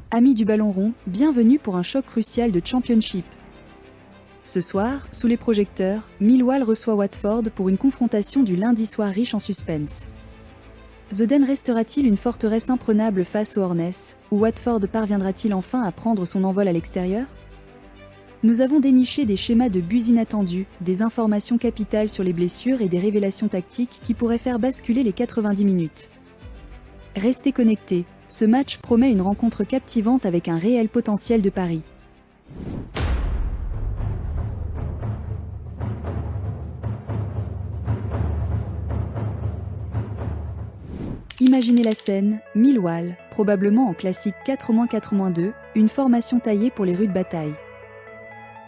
Amis du ballon rond, bienvenue pour un choc crucial de Championship. Ce soir, sous les projecteurs, Millwall reçoit Watford pour une confrontation du lundi soir riche en suspense. The Den restera-t-il une forteresse imprenable face aux Hornets, ou Watford parviendra-t-il enfin à prendre son envol à l'extérieur? Nous avons déniché des schémas de buts inattendus, des informations capitales sur les blessures et des révélations tactiques qui pourraient faire basculer les 90 minutes. Restez connectés, ce match promet une rencontre captivante avec un réel potentiel de pari. Imaginez la scène, Millwall, probablement en classique 4-4-2, une formation taillée pour les rudes batailles.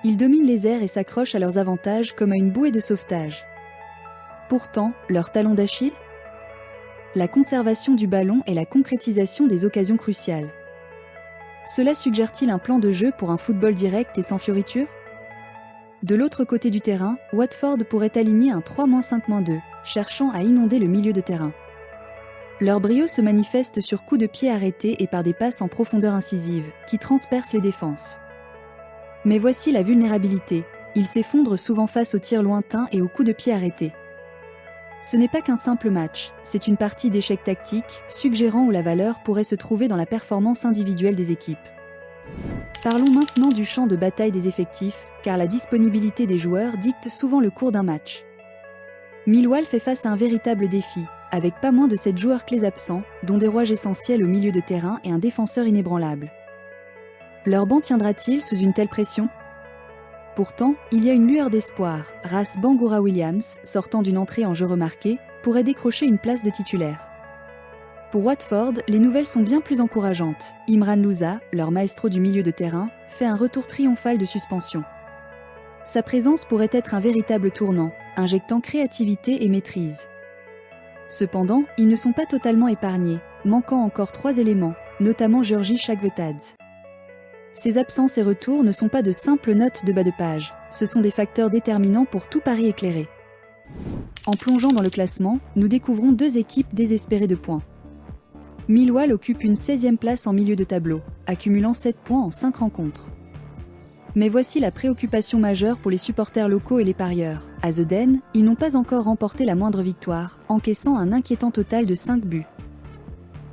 Ils dominent les airs et s'accrochent à leurs avantages comme à une bouée de sauvetage. Pourtant, leur talon d'Achille ? La conservation du ballon et la concrétisation des occasions cruciales. Cela suggère-t-il un plan de jeu pour un football direct et sans fioriture ? De l'autre côté du terrain, Watford pourrait aligner un 3-5-2, cherchant à inonder le milieu de terrain. Leur brio se manifeste sur coups de pied arrêtés et par des passes en profondeur incisive, qui transpercent les défenses. Mais voici la vulnérabilité, ils s'effondrent souvent face aux tirs lointains et aux coups de pied arrêtés. Ce n'est pas qu'un simple match, c'est une partie d'échecs tactiques, suggérant où la valeur pourrait se trouver dans la performance individuelle des équipes. Parlons maintenant du champ de bataille des effectifs, car la disponibilité des joueurs dicte souvent le cours d'un match. Millwall fait face à un véritable défi, avec pas moins de 7 joueurs clés absents, dont des rouages essentiels au milieu de terrain et un défenseur inébranlable. Leur banc tiendra-t-il sous une telle pression ? Pourtant, il y a une lueur d'espoir. Ras Bangura Williams, sortant d'une entrée en jeu remarquée, pourrait décrocher une place de titulaire. Pour Watford, les nouvelles sont bien plus encourageantes. Imran Louza, leur maestro du milieu de terrain, fait un retour triomphal de suspension. Sa présence pourrait être un véritable tournant, injectant créativité et maîtrise. Cependant, ils ne sont pas totalement épargnés, manquant encore 3 éléments, notamment Georgi Chagvetadze. Ces absences et retours ne sont pas de simples notes de bas de page, ce sont des facteurs déterminants pour tout pari éclairé. En plongeant dans le classement, nous découvrons 2 équipes désespérées de points. Millwall occupe une 16e place en milieu de tableau, accumulant 7 points en 5 rencontres. Mais voici la préoccupation majeure pour les supporters locaux et les parieurs. À The Den, ils n'ont pas encore remporté la moindre victoire, encaissant un inquiétant total de 5 buts.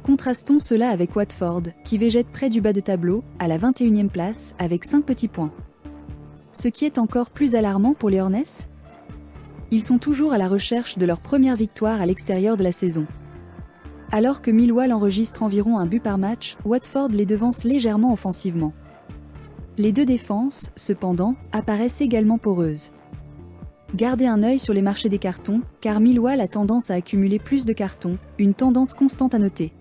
Contrastons cela avec Watford, qui végète près du bas de tableau, à la 21e place, avec 5 petits points. Ce qui est encore plus alarmant pour les Hornets ? Ils sont toujours à la recherche de leur première victoire à l'extérieur de la saison. Alors que Millwall enregistre environ un but par match, Watford les devance légèrement offensivement. Les 2 défenses, cependant, apparaissent également poreuses. Gardez un œil sur les marchés des cartons, car Millwall a tendance à accumuler plus de cartons, une tendance constante à noter.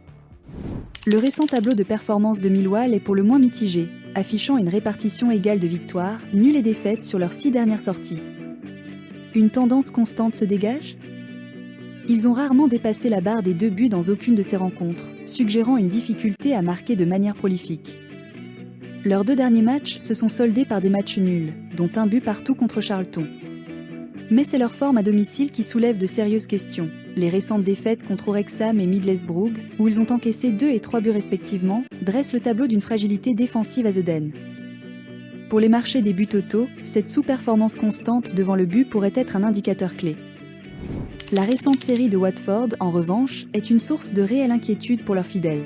Le récent tableau de performance de Millwall est pour le moins mitigé, affichant une répartition égale de victoires, nulles et défaites sur leurs 6 dernières sorties. Une tendance constante se dégage ? Ils ont rarement dépassé la barre des 2 buts dans aucune de ces rencontres, suggérant une difficulté à marquer de manière prolifique. Leurs 2 derniers matchs se sont soldés par des matchs nuls, dont un but partout contre Charlton. Mais c'est leur forme à domicile qui soulève de sérieuses questions. Les récentes défaites contre Wrexham et Middlesbrough, où ils ont encaissé 2 et 3 buts respectivement, dressent le tableau d'une fragilité défensive à The Den. Pour les marchés des buts totaux, cette sous-performance constante devant le but pourrait être un indicateur clé. La récente série de Watford, en revanche, est une source de réelle inquiétude pour leurs fidèles.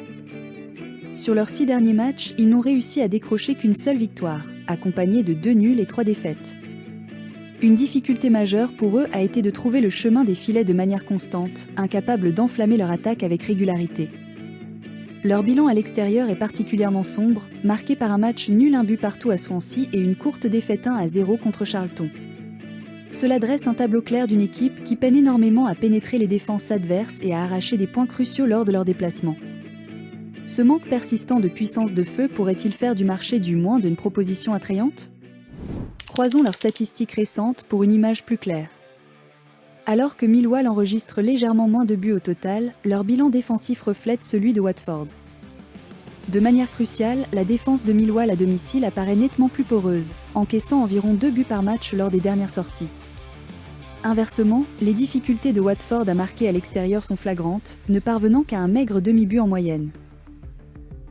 Sur leurs 6 derniers matchs, ils n'ont réussi à décrocher qu'une seule victoire, accompagnée de 2 nuls et 3 défaites. Une difficulté majeure pour eux a été de trouver le chemin des filets de manière constante, incapables d'enflammer leur attaque avec régularité. Leur bilan à l'extérieur est particulièrement sombre, marqué par un match nul, un but partout à Swansea et une courte défaite 1-0 contre Charlton. Cela dresse un tableau clair d'une équipe qui peine énormément à pénétrer les défenses adverses et à arracher des points cruciaux lors de leurs déplacements. Ce manque persistant de puissance de feu pourrait-il faire du marché du moins d'une proposition attrayante ? Croisons leurs statistiques récentes pour une image plus claire. Alors que Millwall enregistre légèrement moins de buts au total, leur bilan défensif reflète celui de Watford. De manière cruciale, la défense de Millwall à domicile apparaît nettement plus poreuse, encaissant environ 2 buts par match lors des dernières sorties. Inversement, les difficultés de Watford à marquer à l'extérieur sont flagrantes, ne parvenant qu'à un maigre demi-but en moyenne.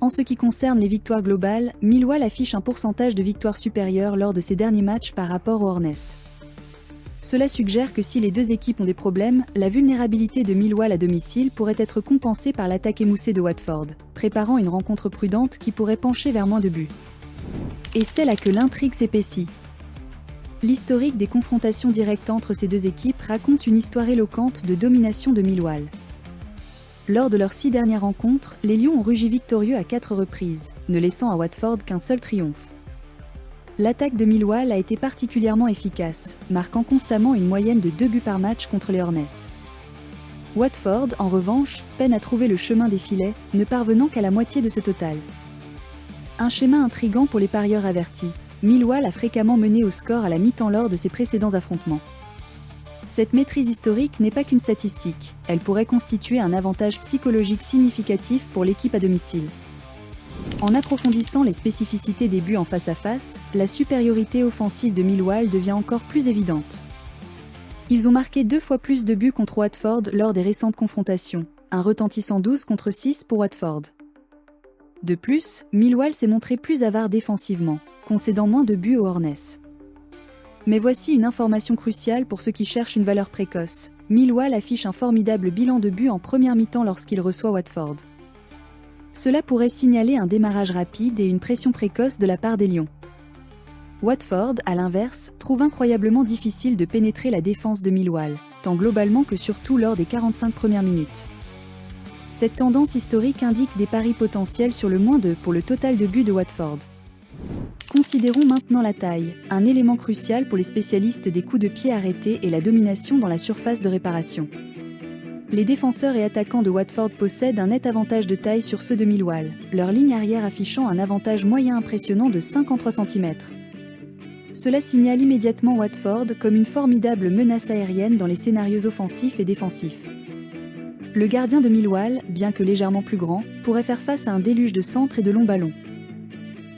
En ce qui concerne les victoires globales, Millwall affiche un pourcentage de victoires supérieur lors de ses derniers matchs par rapport aux Hornets. Cela suggère que si les deux équipes ont des problèmes, la vulnérabilité de Millwall à domicile pourrait être compensée par l'attaque émoussée de Watford, préparant une rencontre prudente qui pourrait pencher vers moins de buts. Et c'est là que l'intrigue s'épaissit. L'historique des confrontations directes entre ces deux équipes raconte une histoire éloquente de domination de Millwall. Lors de leurs 6 dernières rencontres, les Lions ont rugi victorieux à 4 reprises, ne laissant à Watford qu'un seul triomphe. L'attaque de Millwall a été particulièrement efficace, marquant constamment une moyenne de 2 buts par match contre les Hornets. Watford, en revanche, peine à trouver le chemin des filets, ne parvenant qu'à la moitié de ce total. Un schéma intrigant pour les parieurs avertis. Millwall a fréquemment mené au score à la mi-temps lors de ses précédents affrontements. Cette maîtrise historique n'est pas qu'une statistique, elle pourrait constituer un avantage psychologique significatif pour l'équipe à domicile. En approfondissant les spécificités des buts en face à face, la supériorité offensive de Millwall devient encore plus évidente. Ils ont marqué 2 fois plus de buts contre Watford lors des récentes confrontations, un retentissant 12 contre 6 pour Watford. De plus, Millwall s'est montré plus avare défensivement, concédant moins de buts aux Hornets. Mais voici une information cruciale pour ceux qui cherchent une valeur précoce. Millwall affiche un formidable bilan de buts en première mi-temps lorsqu'il reçoit Watford. Cela pourrait signaler un démarrage rapide et une pression précoce de la part des Lions. Watford, à l'inverse, trouve incroyablement difficile de pénétrer la défense de Millwall, tant globalement que surtout lors des 45 premières minutes. Cette tendance historique indique des paris potentiels sur le -2 pour le total de buts de Watford. Considérons maintenant la taille, un élément crucial pour les spécialistes des coups de pied arrêtés et la domination dans la surface de réparation. Les défenseurs et attaquants de Watford possèdent un net avantage de taille sur ceux de Millwall, leur ligne arrière affichant un avantage moyen impressionnant de 53 cm. Cela signale immédiatement Watford comme une formidable menace aérienne dans les scénarios offensifs et défensifs. Le gardien de Millwall, bien que légèrement plus grand, pourrait faire face à un déluge de centres et de longs ballons.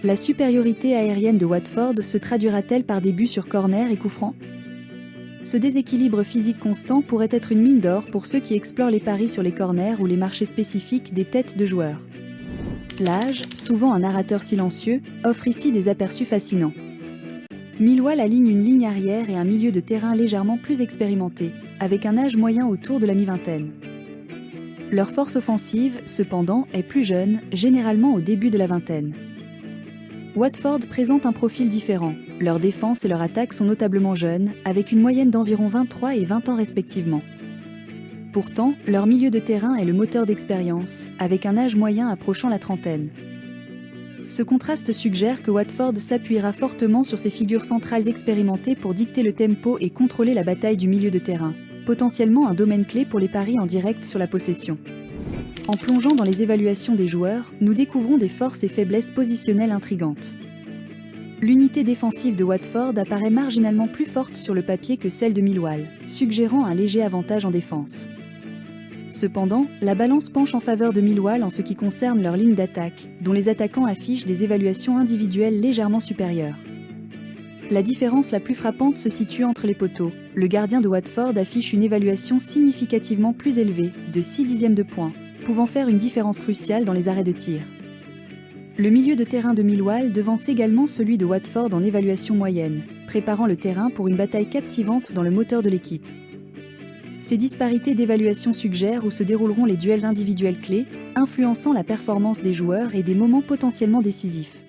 La supériorité aérienne de Watford se traduira-t-elle par des buts sur corner et coups francs ? Ce déséquilibre physique constant pourrait être une mine d'or pour ceux qui explorent les paris sur les corners ou les marchés spécifiques des têtes de joueurs. L'âge, souvent un narrateur silencieux, offre ici des aperçus fascinants. Millwall aligne une ligne arrière et un milieu de terrain légèrement plus expérimenté, avec un âge moyen autour de la mi-vingtaine. Leur force offensive, cependant, est plus jeune, généralement au début de la vingtaine. Watford présente un profil différent, leur défense et leur attaque sont notablement jeunes, avec une moyenne d'environ 23 et 20 ans respectivement. Pourtant, leur milieu de terrain est le moteur d'expérience, avec un âge moyen approchant la trentaine. Ce contraste suggère que Watford s'appuiera fortement sur ses figures centrales expérimentées pour dicter le tempo et contrôler la bataille du milieu de terrain, potentiellement un domaine clé pour les paris en direct sur la possession. En plongeant dans les évaluations des joueurs, nous découvrons des forces et faiblesses positionnelles intrigantes. L'unité défensive de Watford apparaît marginalement plus forte sur le papier que celle de Millwall, suggérant un léger avantage en défense. Cependant, la balance penche en faveur de Millwall en ce qui concerne leur ligne d'attaque, dont les attaquants affichent des évaluations individuelles légèrement supérieures. La différence la plus frappante se situe entre les poteaux. Le gardien de Watford affiche une évaluation significativement plus élevée, de 0,6 de point, pouvant faire une différence cruciale dans les arrêts de tir. Le milieu de terrain de Millwall devance également celui de Watford en évaluation moyenne, préparant le terrain pour une bataille captivante dans le moteur de l'équipe. Ces disparités d'évaluation suggèrent où se dérouleront les duels individuels clés, influençant la performance des joueurs et des moments potentiellement décisifs.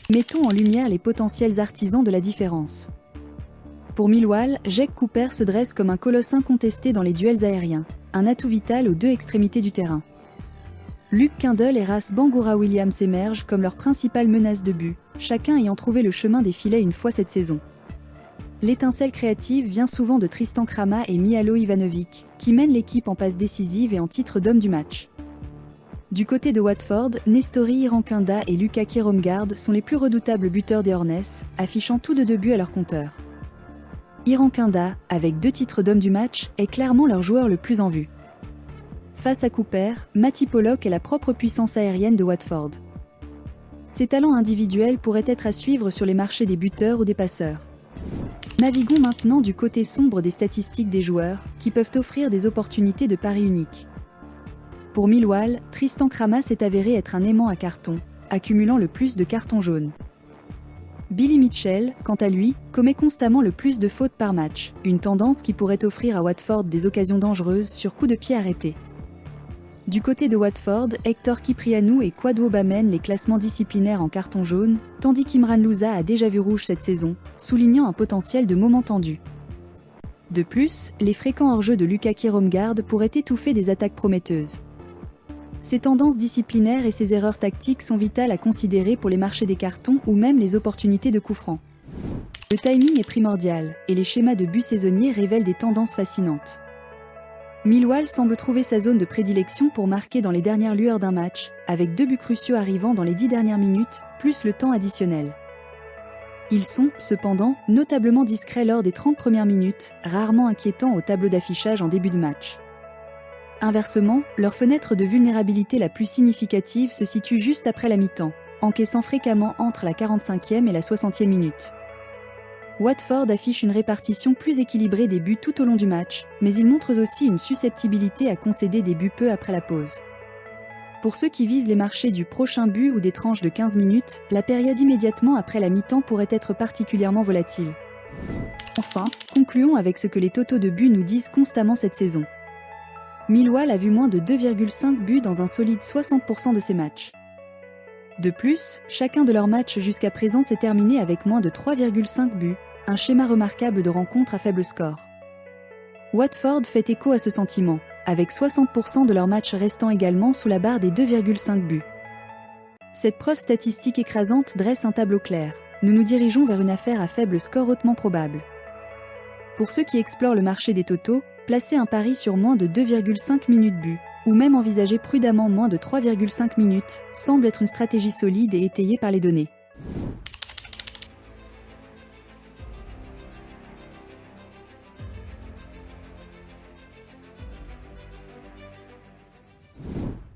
Mettons en lumière les potentiels artisans de la différence. Pour Millwall, Jake Cooper se dresse comme un colosse incontesté dans les duels aériens, un atout vital aux deux extrémités du terrain. Luke Kindle et Ras Bangura Williams émergent comme leurs principales menaces de but, chacun ayant trouvé le chemin des filets une fois cette saison. L'étincelle créative vient souvent de Tristan Krama et Mihajlo Ivanovic, qui mènent l'équipe en passes décisives et en titre d'homme du match. Du côté de Watford, Nestori Irankunda et Luka Keromgard sont les plus redoutables buteurs des Hornets, affichant tous 2 buts à leur compteur. Irankunda, avec 2 titres d'homme du match, est clairement leur joueur le plus en vue. Face à Cooper, Matty Pollock est la propre puissance aérienne de Watford. Ses talents individuels pourraient être à suivre sur les marchés des buteurs ou des passeurs. Naviguons maintenant du côté sombre des statistiques des joueurs, qui peuvent offrir des opportunités de paris uniques. Pour Millwall, Tristan Kramer s'est avéré être un aimant à carton, accumulant le plus de cartons jaunes. Billy Mitchell, quant à lui, commet constamment le plus de fautes par match, une tendance qui pourrait offrir à Watford des occasions dangereuses sur coups de pied arrêtés. Du côté de Watford, Hector Kyprianou et Kwadwo mènent les classements disciplinaires en carton jaune, tandis qu'Imran Louza a déjà vu rouge cette saison, soulignant un potentiel de moment tendu. De plus, les fréquents hors-jeu de Lukaku Romgaard pourraient étouffer des attaques prometteuses. Ces tendances disciplinaires et ces erreurs tactiques sont vitales à considérer pour les marchés des cartons ou même les opportunités de coups francs. Le timing est primordial, et les schémas de buts saisonniers révèlent des tendances fascinantes. Millwall semble trouver sa zone de prédilection pour marquer dans les dernières lueurs d'un match, avec 2 buts cruciaux arrivant dans les 10 dernières minutes, plus le temps additionnel. Ils sont, cependant, notablement discrets lors des 30 premières minutes, rarement inquiétants au tableau d'affichage en début de match. Inversement, leur fenêtre de vulnérabilité la plus significative se situe juste après la mi-temps, encaissant fréquemment entre la 45e et la 60e minute. Watford affiche une répartition plus équilibrée des buts tout au long du match, mais ils montrent aussi une susceptibilité à concéder des buts peu après la pause. Pour ceux qui visent les marchés du prochain but ou des tranches de 15 minutes, la période immédiatement après la mi-temps pourrait être particulièrement volatile. Enfin, concluons avec ce que les totaux de buts nous disent constamment cette saison. Millwall a vu moins de 2,5 buts dans un solide 60% de ses matchs. De plus, chacun de leurs matchs jusqu'à présent s'est terminé avec moins de 3,5 buts, un schéma remarquable de rencontres à faible score. Watford fait écho à ce sentiment, avec 60% de leurs matchs restant également sous la barre des 2,5 buts. Cette preuve statistique écrasante dresse un tableau clair. Nous nous dirigeons vers une affaire à faible score hautement probable. Pour ceux qui explorent le marché des totaux, placer un pari sur moins de 2,5 minutes but, ou même envisager prudemment moins de 3,5 minutes, semble être une stratégie solide et étayée par les données.